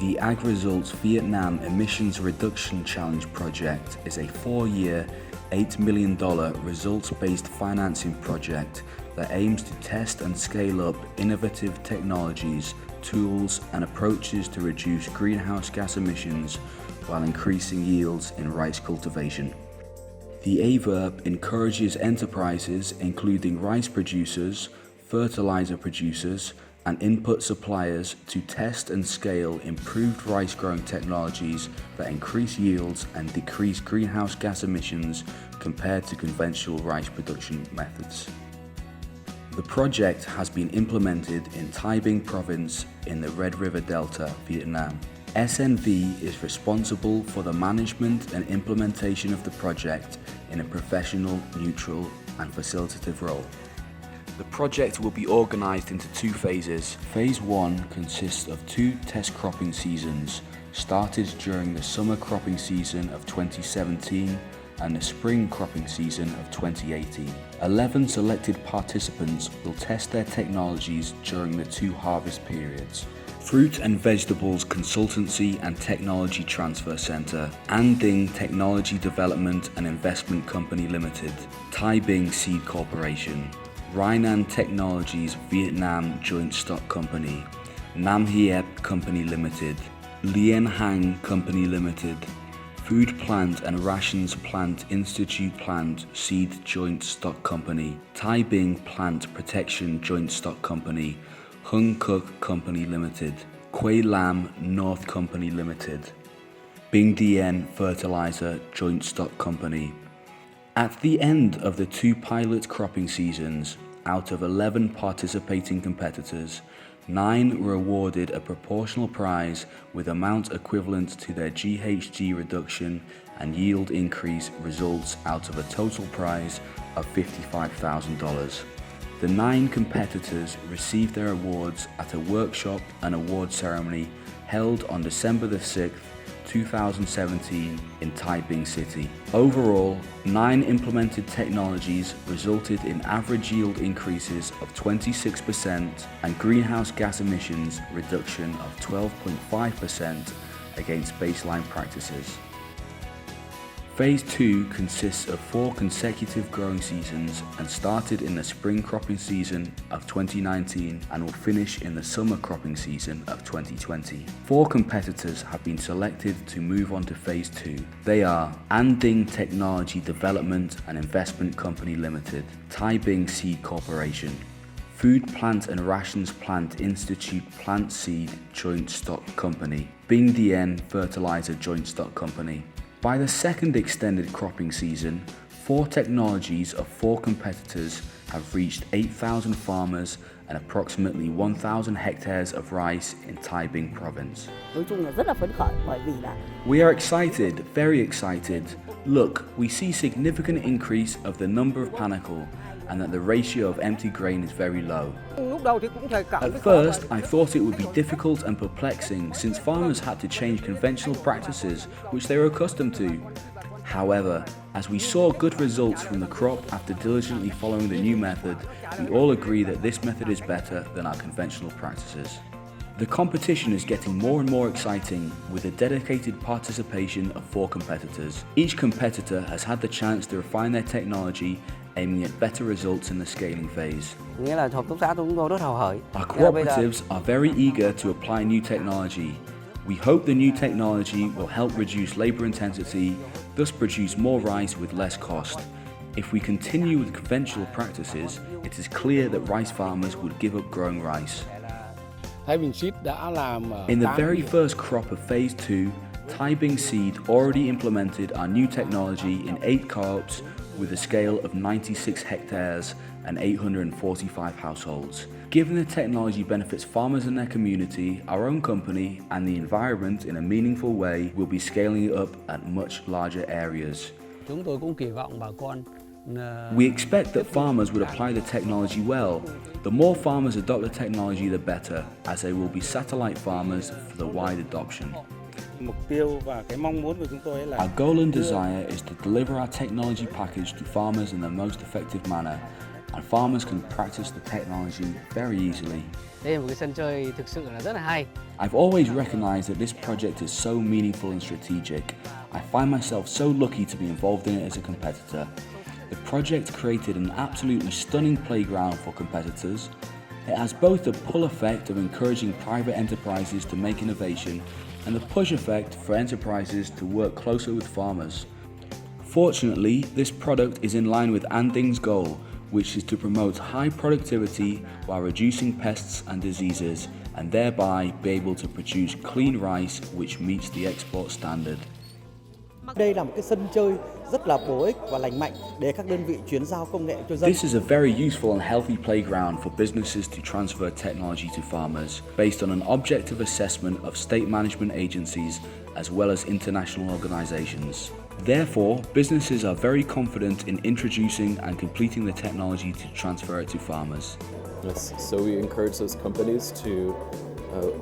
The AgResults Vietnam Emissions Reduction Challenge project is a 4-year, $8 million results-based financing project that aims to test and scale up innovative technologies, tools, and approaches to reduce greenhouse gas emissions while increasing yields in rice cultivation. The AVERP encourages enterprises, including rice producers, fertilizer producers, and input suppliers, to test and scale improved rice growing technologies that increase yields and decrease greenhouse gas emissions compared to conventional rice production methods. The project has been implemented in Thái Bình province in the Red River Delta, Vietnam. SNV is responsible for the management and implementation of the project in a professional, neutral, and facilitative role. The project will be organised into 2 phases. Phase 1 consists of 2 test cropping seasons, started during the summer cropping season of 2017 and the spring cropping season of 2018. 11 selected participants will test their technologies during the 2 harvest periods. Fruit and Vegetables Consultancy and Technology Transfer Center, An Ding Technology Development and Investment Company Limited, Thái Bình Seed Corporation, Rhainan Technologies Vietnam Joint Stock Company, Nam Hiep Company Limited, Lien Hang Company Limited, Food Plant and Rations Plant Institute Plant Seed Joint Stock Company, Thái Bình Plant Protection Joint Stock Company, Hung Cook Company Limited, Quay Lam North Company Limited, Binh Dien Fertilizer Joint Stock Company. At the end of the 2 pilot cropping seasons, out of 11 participating competitors, 9 were awarded a proportional prize with amount equivalent to their GHG reduction and yield increase results out of a total prize of $55,000. The 9 competitors received their awards at a workshop and award ceremony held on December the 6th, 2017 in Thái Bình City. Overall, 9 implemented technologies resulted in average yield increases of 26% and greenhouse gas emissions reduction of 12.5% against baseline practices. Phase 2 consists of 4 consecutive growing seasons and started in the spring cropping season of 2019 and will finish in the summer cropping season of 2020. 4 competitors have been selected to move on to Phase 2. They are An Ding Technology Development and Investment Company Limited, Thái Bình Seed Corporation, Food Plant and Rations Plant Institute Plant Seed Joint Stock Company, Binh Dien Fertilizer Joint Stock Company. By the second extended cropping season, 4 technologies of 4 competitors have reached 8,000 farmers and approximately 1,000 hectares of rice in Thái Bình province. We are excited, very excited. Look, we see significant increase of the number of panicle and that the ratio of empty grain is very low. At first, I thought it would be difficult and perplexing since farmers had to change conventional practices which they were accustomed to. However, as we saw good results from the crop after diligently following the new method, we all agree that this method is better than our conventional practices. The competition is getting more and more exciting with the dedicated participation of 4 competitors. Each competitor has had the chance to refine their technology, aiming at better results in the scaling phase. Our cooperatives are very eager to apply new technology. We hope the new technology will help reduce labour intensity, thus produce more rice with less cost. If we continue with conventional practices, it is clear that rice farmers would give up growing rice. In the very first crop of Phase 2, Thái Bình Seed already implemented our new technology in 8 co-ops with a scale of 96 hectares and 845 households. Given the technology benefits farmers and their community, our own company, and the environment in a meaningful way, we'll be scaling it up at much larger areas. We expect that farmers would apply the technology well. The more farmers adopt the technology, the better, as they will be satellite farmers for the wide adoption. Our goal and desire is to deliver our technology package to farmers in the most effective manner and farmers can practice the technology very easily. Đây là một cái sân chơi thực sự là rất là hay. I've always recognized that this project is so meaningful and strategic. I find myself so lucky to be involved in it as a competitor. The project created an absolutely stunning playground for competitors. It has both the pull effect of encouraging private enterprises to make innovation and the push effect for enterprises to work closer with farmers. Fortunately, this product is in line with Anding's goal, which is to promote high productivity while reducing pests and diseases, and thereby be able to produce clean rice which meets the export standard. Đây là một cái sân chơi rất là bổ ích và lành mạnh để các đơn vị chuyển giao công nghệ cho dân. This is a very useful and healthy playground for businesses to transfer technology to farmers, based on an objective assessment of state management agencies as well as international organizations. Therefore, businesses are very confident in introducing and completing the technology to transfer it to farmers. Yes, so we encourage those companies to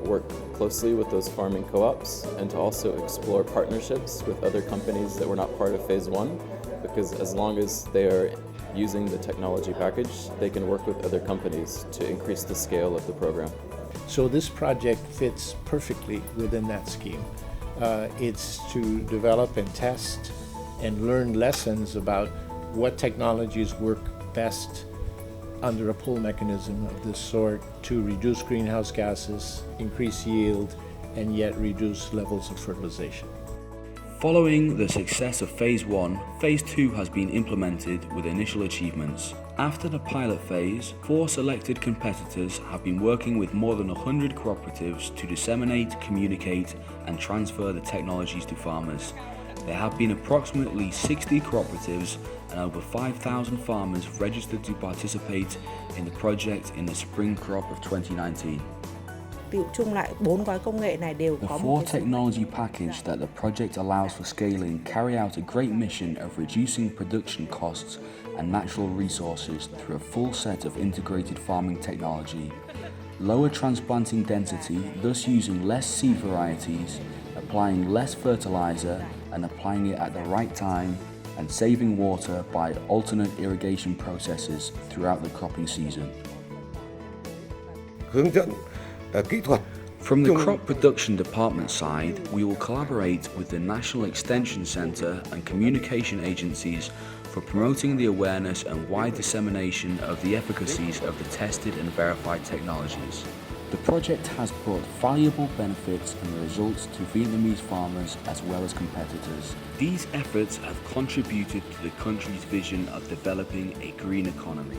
work closely with those farming co-ops and to also explore partnerships with other companies that were not part of phase one, because as long as they are using the technology package, they can work with other companies to increase the scale of the program. So this project fits perfectly within that scheme. It's to develop and test and learn lessons about what technologies work best under a pull mechanism of this sort to reduce greenhouse gases, increase yield, and yet reduce levels of fertilization. Following the success of Phase 1, Phase 2 has been implemented with initial achievements. After the pilot phase, 4 selected competitors have been working with more than 100 cooperatives to disseminate, communicate, and transfer the technologies to farmers. There have been approximately 60 cooperatives and over 5,000 farmers registered to participate in the project in the spring crop of 2019. Tựu chung lại 4 gói công nghệ này đều The có four một cái technology package that the project allows for scaling carry out a great mission of reducing production costs and natural resources through a full set of integrated farming technology. Lower transplanting density, thus using less seed varieties, applying less fertilizer and applying it at the right time, and saving water by alternate irrigation processes throughout the cropping season. Hướng dẫn kỹ thuật. From the crop production department side, we will collaborate with the National Extension Centre and communication agencies for promoting the awareness and wide dissemination of the efficacies of the tested and verified technologies. The project has brought valuable benefits and results to Vietnamese farmers as well as competitors. These efforts have contributed to the country's vision of developing a green economy.